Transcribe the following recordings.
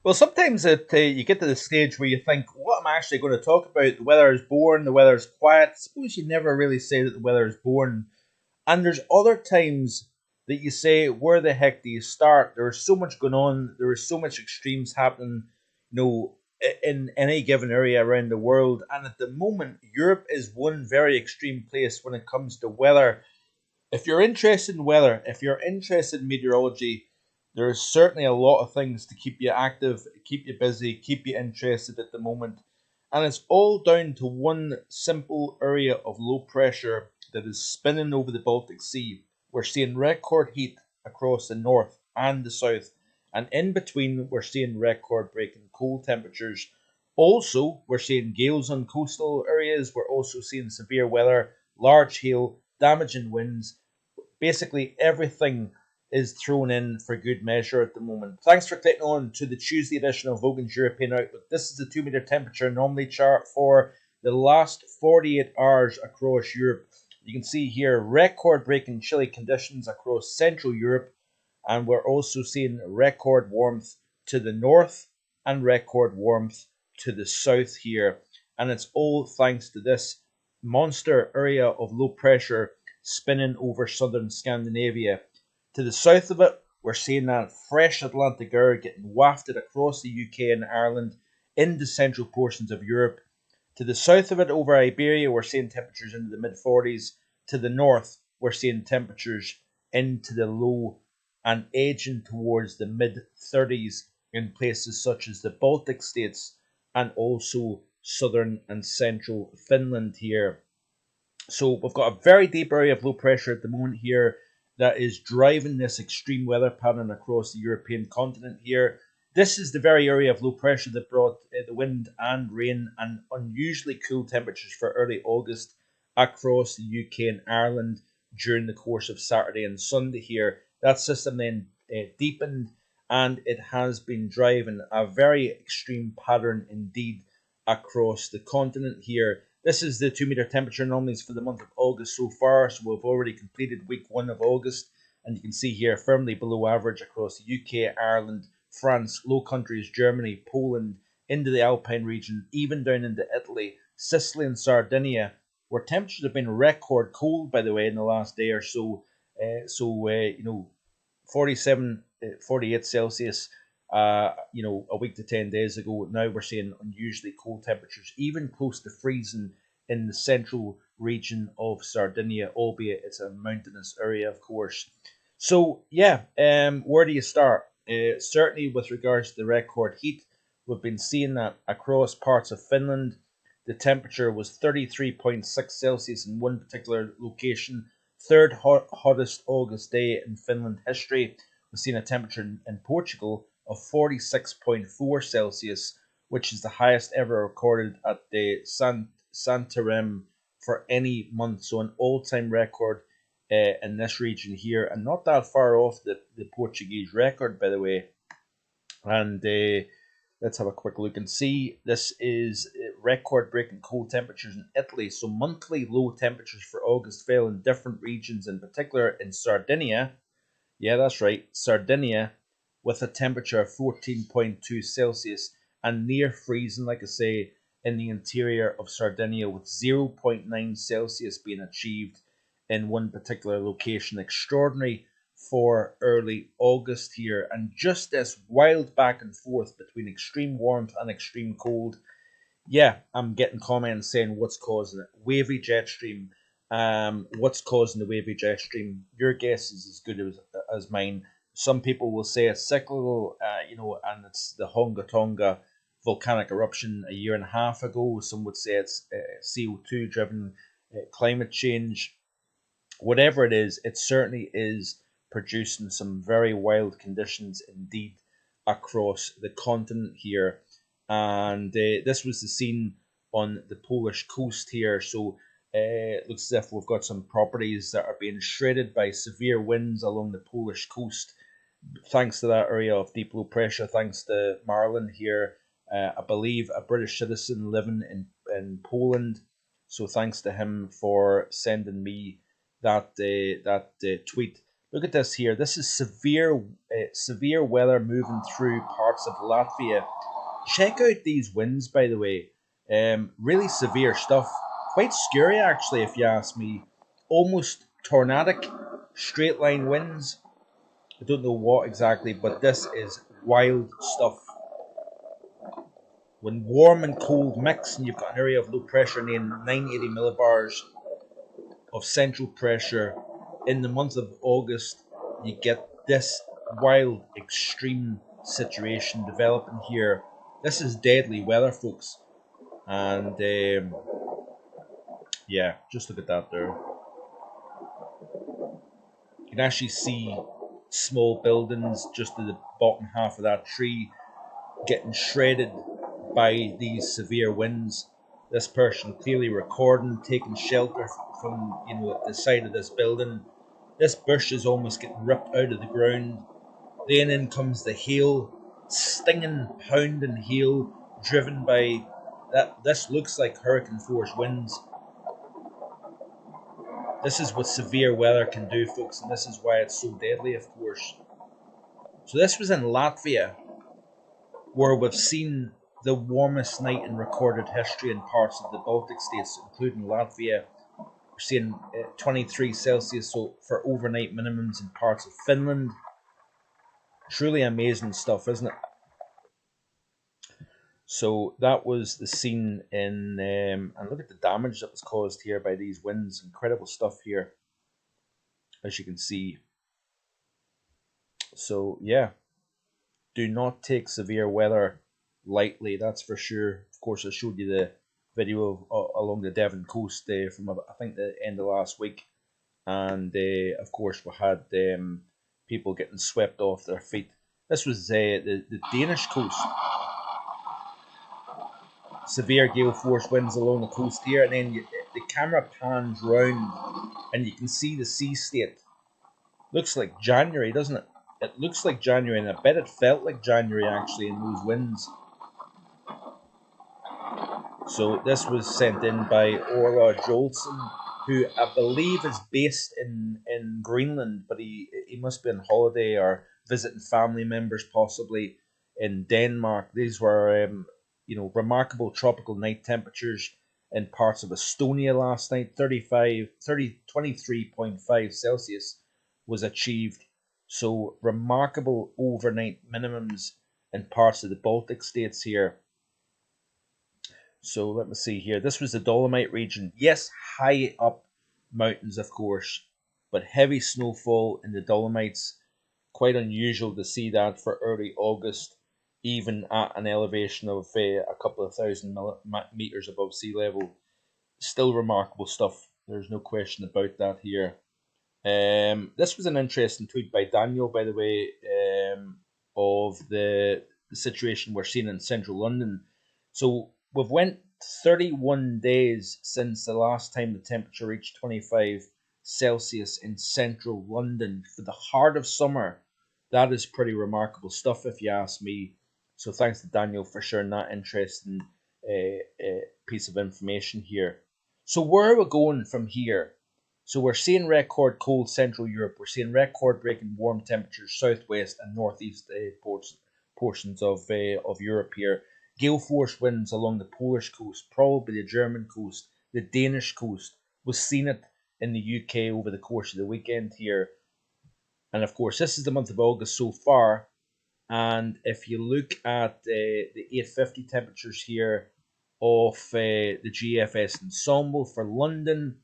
Well, sometimes you get to the stage where you think, what am I actually going to talk about? The weather is boring, the weather is quiet. Suppose you never really say that the weather is boring. And there's other times that you say, where the heck do you start? There is so much going on. There is so much extremes happening, in any given area around the world. And at the moment, Europe is one very extreme place when it comes to weather. If you're interested in weather, if you're interested in meteorology, there is certainly a lot of things to keep you active, keep you busy, keep you interested at the moment. And it's all down to one simple area of low pressure that is spinning over the Baltic Sea. We're seeing record heat across the north and the south, and in between, we're seeing record breaking cold temperatures. Also, we're seeing gales on coastal areas, we're also seeing severe weather, large hail, damaging winds. Basically, everything is thrown in for good measure at the moment. Thanks for clicking on to the Tuesday edition of Vogan's European Outlook. This is the 2 meter temperature anomaly chart for the last 48 hours across Europe. You can see here record breaking chilly conditions across Central Europe, and we're also seeing record warmth to the north and record warmth to the south here. And it's all thanks to this monster area of low pressure spinning over southern Scandinavia. To the south of it, we're seeing that fresh Atlantic air getting wafted across the UK and Ireland into central portions of Europe. To the south of it, over Iberia, we're seeing temperatures into the mid 40s. To the north, we're seeing temperatures into the low and edging towards the mid 30s in places such as the Baltic states and also southern and central Finland here. So we've got a very deep area of low pressure at the moment here that is driving this extreme weather pattern across the European continent here. This is the very area of low pressure that brought the wind and rain and unusually cool temperatures for early August across the UK and Ireland during the course of Saturday and Sunday here. That system then deepened, and it has been driving a very extreme pattern indeed across the continent here. This is the 2 meter temperature anomalies for the month of August so far. So we've already completed week 1 of August, and you can see here firmly below average across the UK, Ireland, France, Low Countries, Germany, Poland, into the Alpine region, even down into Italy, Sicily, and Sardinia, where temperatures have been record cold, by the way, in the last day or so. 47, 48 Celsius, a week to 10 days ago. Now we're seeing unusually cold temperatures, even close to freezing in the central region of Sardinia, albeit it's a mountainous area, of course. So, yeah, where do you start? Certainly, with regards to the record heat, we've been seeing that across parts of Finland. The temperature was 33.6 Celsius in one particular location, third hottest August day in Finland history. We've seen a temperature in Portugal of 46.4 Celsius, which is the highest ever recorded at the Santarem for any month. So, an all time record in this region here, and not that far off the Portuguese record, by the way. And let's have a quick look and see. This is record breaking cold temperatures in Italy. So, monthly low temperatures for August fell in different regions, in particular in Sardinia. Yeah, that's right, Sardinia, with a temperature of 14.2 Celsius and near freezing, like I say, in the interior of Sardinia, with zero point 0.9 Celsius being achieved in one particular location. Extraordinary for early August here, and just this wild back and forth between extreme warmth and extreme cold. Yeah, I'm getting comments saying what's causing it. Wavy jet stream. What's causing the wavy jet stream? Your guess is as good as mine. Some people will say it's cyclical, and it's the Honga Tonga volcanic eruption a year and a half ago. Some would say it's CO2 driven climate change. Whatever it is, it certainly is producing some very wild conditions indeed across the continent here. And this was the scene on the Polish coast here. So it looks as if we've got some properties that are being shredded by severe winds along the Polish coast, thanks to that area of deep low pressure, thanks to Marlon here. I believe a British citizen living in Poland. So thanks to him for sending me that tweet. Look at this here. This is severe weather moving through parts of Latvia. Check out these winds, by the way. Really severe stuff. Quite scary, actually, if you ask me. Almost tornadic, straight line winds. I don't know what exactly, but this is wild stuff. When warm and cold mix, and you've got an area of low pressure near 980 millibars of central pressure in the month of August, you get this wild, extreme situation developing here. This is deadly weather, folks. And yeah, just look at that there. You can actually see small buildings just at the bottom half of that tree getting shredded by these severe winds. This person clearly recording, taking shelter from at the side of this building. This bush is almost getting ripped out of the ground. Then in comes the hail, stinging, pounding hail, driven by that. This looks like hurricane force winds. This is what severe weather can do, folks, and this is why it's so deadly, of course. So this was in Latvia, where we've seen the warmest night in recorded history in parts of the Baltic states, including Latvia. We're seeing 23 Celsius for overnight minimums in parts of Finland. Truly amazing stuff, isn't it? So that was the scene in, and look at the damage that was caused here by these winds. Incredible stuff here, as you can see. So yeah, do not take severe weather lightly, that's for sure. Of course, I showed you the video of, along the Devon coast from I think the end of last week, and of course we had people getting swept off their feet. This was the Danish coast. Severe gale force winds along the coast here, and then the camera pans round and you can see the sea state. Looks like January, doesn't it? It looks like January, and I bet it felt like January actually in those winds. So this was sent in by Orla Jolson, who I believe is based in Greenland, but he must be on holiday or visiting family members possibly in Denmark. These were remarkable tropical night temperatures in parts of Estonia last night. 23.5 Celsius was achieved. So remarkable overnight minimums in parts of the Baltic states here. So let me see here. This was the Dolomite region. Yes, high up mountains, of course, but heavy snowfall in the Dolomites. Quite unusual to see that for early August, even at an elevation of a couple of thousand meters above sea level. Still remarkable stuff. There's no question about that here. This was an interesting tweet by Daniel, by the way, of the situation we're seeing in central London. So we've went 31 days since the last time the temperature reached 25 Celsius in central London for the heart of summer. That is pretty remarkable stuff, if you ask me. So thanks to Daniel for sharing that interesting piece of information here. So where are we going from here? So we're seeing record cold Central Europe. We're seeing record-breaking warm temperatures southwest and northeast portions of Europe here. Gale force winds along the Polish coast, probably the German coast, the Danish coast. We've seen it in the UK over the course of the weekend here. And of course, this is the month of August so far. And if you look at the 850 temperatures here of the GFS ensemble for London,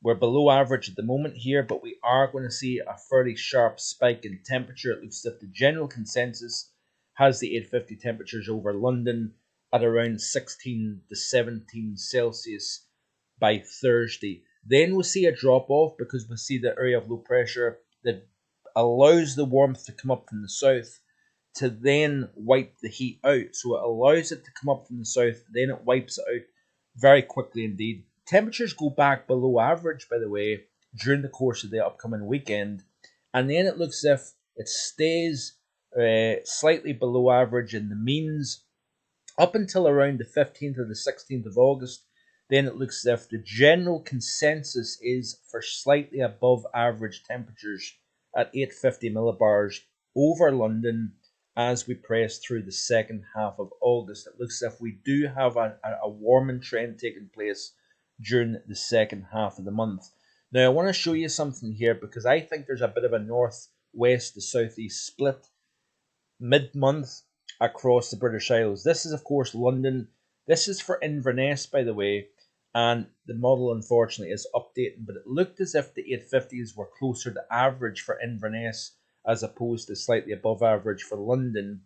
we're below average at the moment here, but we are going to see a fairly sharp spike in temperature. It looks as if the general consensus has the 850 temperatures over London at around 16 to 17 Celsius by Thursday. Then we'll see a drop off because we'll see the area of low pressure that allows the warmth to come up from the south to then wipe the heat out. So it allows it to come up from the south, then it wipes it out very quickly indeed. Temperatures go back below average, by the way, during the course of the upcoming weekend, and then it looks as if it stays slightly below average in the means up until around the 15th or the 16th of August. Then it looks as if the general consensus is for slightly above average temperatures at 850 millibars over London as we press through the second half of August. It looks as if we do have a warming trend taking place during the second half of the month. Now, I want to show you something here because I think there's a bit of a north-west to southeast split mid-month across the British Isles. This is, of course, London. This is for Inverness, by the way, and the model, unfortunately, is updating, but it looked as if the 850s were closer to average for Inverness as opposed to slightly above average for London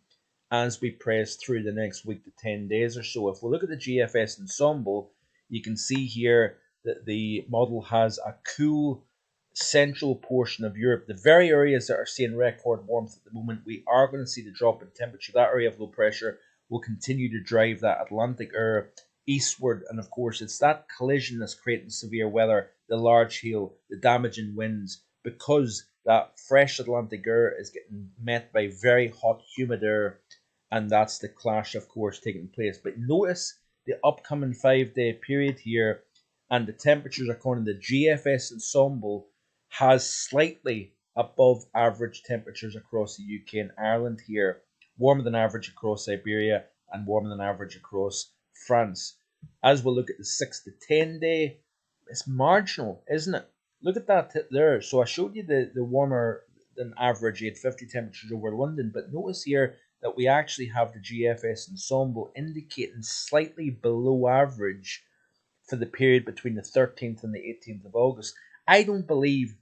as we press through the next week to 10 days or so. If we look at the GFS ensemble, you can see here that the model has a cool central portion of Europe. The very areas that are seeing record warmth at the moment, we are going to see the drop in temperature. That area of low pressure will continue to drive that Atlantic air eastward, and of course it's that collision that's creating severe weather, the large hail, the damaging winds, because that fresh Atlantic air is getting met by very hot humid air, and that's the clash, of course, taking place. But notice the upcoming 5-day period here, and the temperatures according to the GFS ensemble has slightly above average temperatures across the UK and Ireland here, warmer than average across Siberia and warmer than average across France. As we'll look at the 6 to 10 day, it's marginal, isn't it? Look at that there. So I showed you the warmer than average 850 temperatures over London, but notice here that we actually have the GFS ensemble indicating slightly below average for the period between the 13th and the 18th of August. I don't believe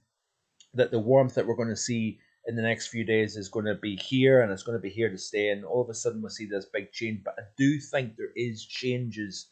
that the warmth that we're going to see in the next few days is going to be here and it's going to be here to stay, and all of a sudden we'll see this big change. But I do think there is changes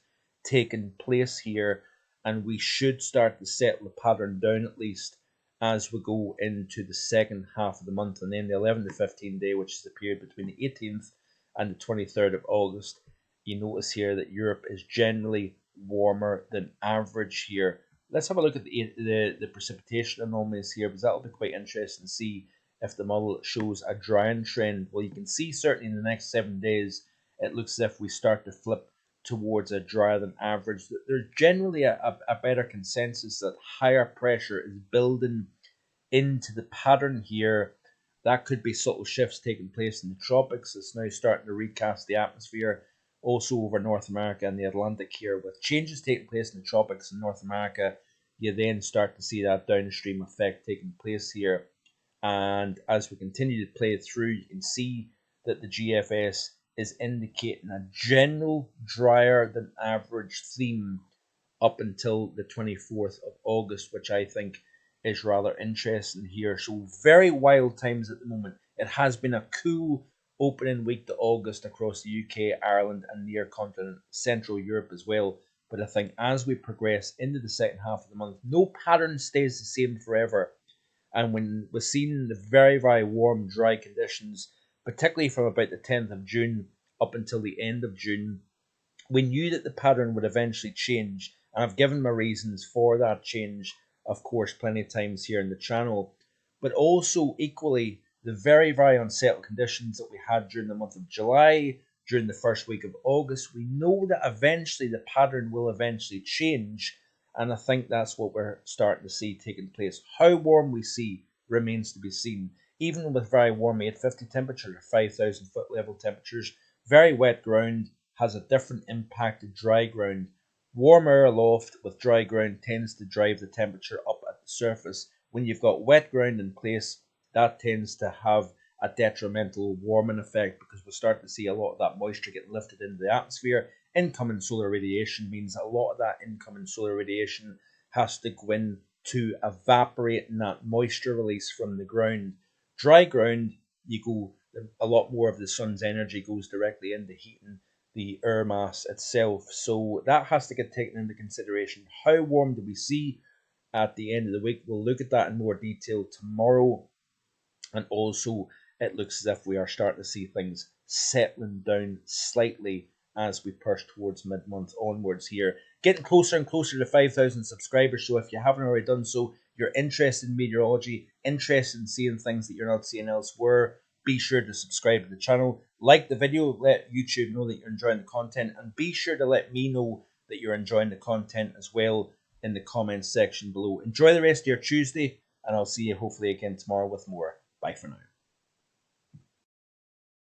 taking place here, and we should start to settle the pattern down at least as we go into the second half of the month, and then the 11 to 15 day, which is the period between the 18th and the 23rd of August. You notice here that Europe is generally warmer than average here. Let's have a look at the precipitation anomalies here, because that'll be quite interesting to see if the model shows a drying trend. Well, you can see certainly in the next 7 days, it looks as if we start to flip towards a drier than average. There's generally a better consensus that higher pressure is building into the pattern here. That could be subtle shifts taking place in the tropics. It's now starting to recast the atmosphere also over North America and the Atlantic here. With changes taking place in the tropics in North America, you then start to see that downstream effect taking place here. And as we continue to play through, you can see that the GFS is indicating a general drier than average theme up until the 24th of August, which I think is rather interesting here. So very wild times at the moment. It has been a cool opening week to August across the UK, Ireland, and near continent Central Europe as well. But I think as we progress into the second half of the month, no pattern stays the same forever. And when we're seeing the very, very warm, dry conditions, particularly from about the 10th of June up until the end of June, we knew that the pattern would eventually change. And I've given my reasons for that change, of course, plenty of times here in the channel. But also, equally, the very, very unsettled conditions that we had during the month of July, during the first week of August, we know that eventually the pattern will eventually change. And I think that's what we're starting to see taking place. How warm we see remains to be seen. Even with very warm 850 temperatures or 5,000 foot level temperatures, very wet ground has a different impact to dry ground. Warm air aloft with dry ground tends to drive the temperature up at the surface. When you've got wet ground in place, that tends to have a detrimental warming effect, because we'll start to see a lot of that moisture getting lifted into the atmosphere. Incoming solar radiation means a lot of that incoming solar radiation has to go in to evaporate that moisture release from the ground. Dry ground, a lot more of the sun's energy goes directly into heating the air mass itself. So that has to get taken into consideration. How warm do we see at the end of the week? We'll look at that in more detail tomorrow. And also, it looks as if we are starting to see things settling down slightly as we push towards mid-month onwards here. Getting closer and closer to 5,000 subscribers, so if you haven't already done so, you're interested in meteorology, interested in seeing things that you're not seeing elsewhere, be sure to subscribe to the channel, like the video, let YouTube know that you're enjoying the content, and be sure to let me know that you're enjoying the content as well in the comments section below. Enjoy the rest of your Tuesday. and I'll see you hopefully again tomorrow with more. Bye for now.